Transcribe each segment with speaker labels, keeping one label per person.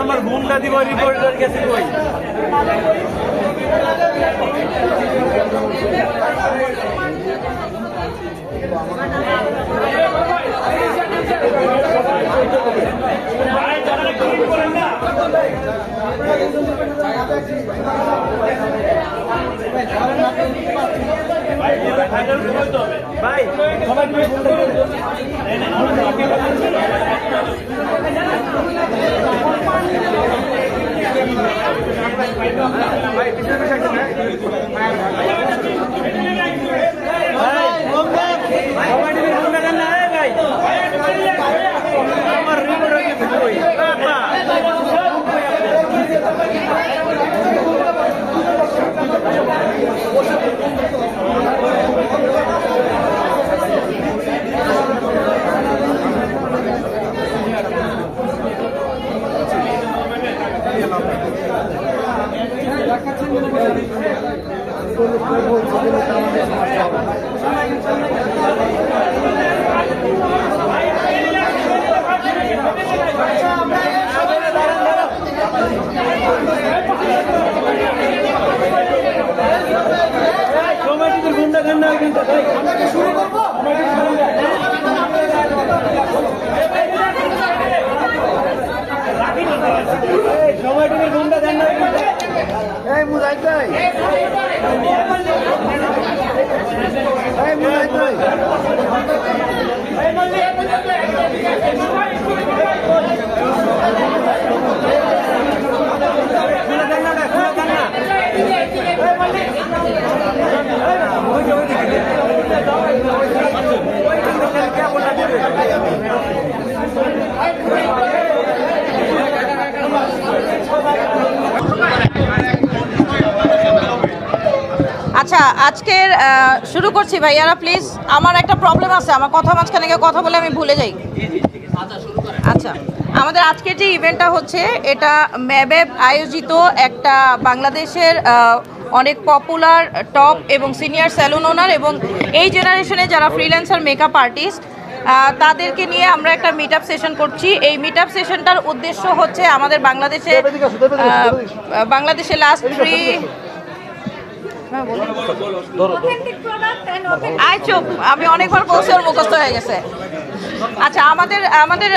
Speaker 1: আমার ঘুমটা দিব রিপোর্টার গেছে কই ভাই
Speaker 2: আচ্ছা আজকের শুরু করছি ভাইয়ারা প্লিজ আমার একটা প্রবলেম আছে আমার কথা মাঝখানে গিয়ে কথা বলে আমি ভুলে যাই আচ্ছা আমাদের আজকের যে ইভেন্টটা হচ্ছে এটা ম্যাবেব আয়োজিত একটা বাংলাদেশের অনেক পপুলার টপ এবং সিনিয়র স্যালুন ওনার এবং এই জেনারেশনে যারা ফ্রিল্যান্সার মেকআপ আর্টিস্ট তাদেরকে নিয়ে আমরা একটা মিট আপ সেশন করছি এই মিট আপ সেশনটার উদ্দেশ্য হচ্ছে আমাদের বাংলাদেশে লাস্ট আমি অনেকবার বলছি ওর মুখস্থ হয়ে গেছে আচ্ছা আমাদের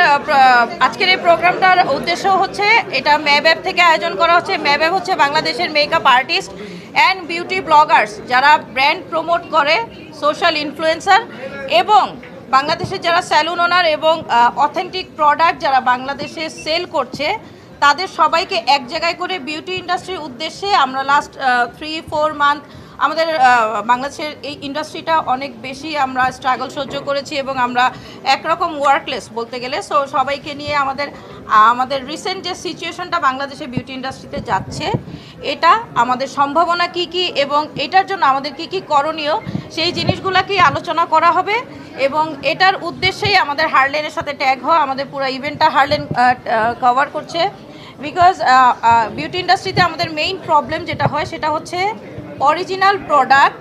Speaker 2: আজকের এই প্রোগ্রামটার উদ্দেশ্য হচ্ছে এটা ম্যাবেব থেকে আয়োজন করা হচ্ছে ম্যাবেব হচ্ছে বাংলাদেশের makeup artist and beauty Bloggers যারা ব্র্যান্ড প্রমোট করে সোশ্যাল ইনফ্লুয়েন্সার এবং বাংলাদেশের যারা স্যালুন ওনার এবং অথেন্টিক প্রোডাক্ট যারা বাংলাদেশে সেল করছে তাদের সবাইকে এক জায়গায় করে বিউটি ইন্ডাস্ট্রির উদ্দেশ্যে আমরা লাস্ট 3-4 মান্থ আমাদের বাংলাদেশের এই ইন্ডাস্ট্রিটা অনেক বেশি আমরা স্ট্রাগল সহ্য করেছি এবং আমরা একরকম ওয়ার্কলেস বলতে গেলে সো সবাইকে নিয়ে আমাদের রিসেন্ট যে সিচুয়েশনটা বাংলাদেশে বিউটি ইন্ডাস্ট্রিতে যাচ্ছে এটা আমাদের সম্ভাবনা কি কি এবং এটার জন্য আমাদের কি কি করণীয় সেই জিনিসগুলোকেই আলোচনা করা হবে এবং এটার উদ্দেশ্যেই আমাদের হারলেনের সাথে ট্যাগ হওয়া আমাদের পুরো ইভেন্টটা হারলেন কভার করছে বিকজ বিউটি ইন্ডাস্ট্রিতে আমাদের মেইন প্রবলেম যেটা হয় সেটা হচ্ছে অরিজিনাল প্রোডাক্ট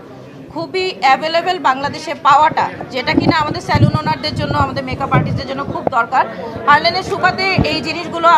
Speaker 2: খুবই অ্যাভেলেবেল বাংলাদেশে পাওয়াটা যেটা কিনা আমাদের স্যালুন ওনারদের জন্য আমাদের মেকআপ আর্টিস্টদের জন্য খুব দরকার হারলেনের সুবাদে এই জিনিসগুলো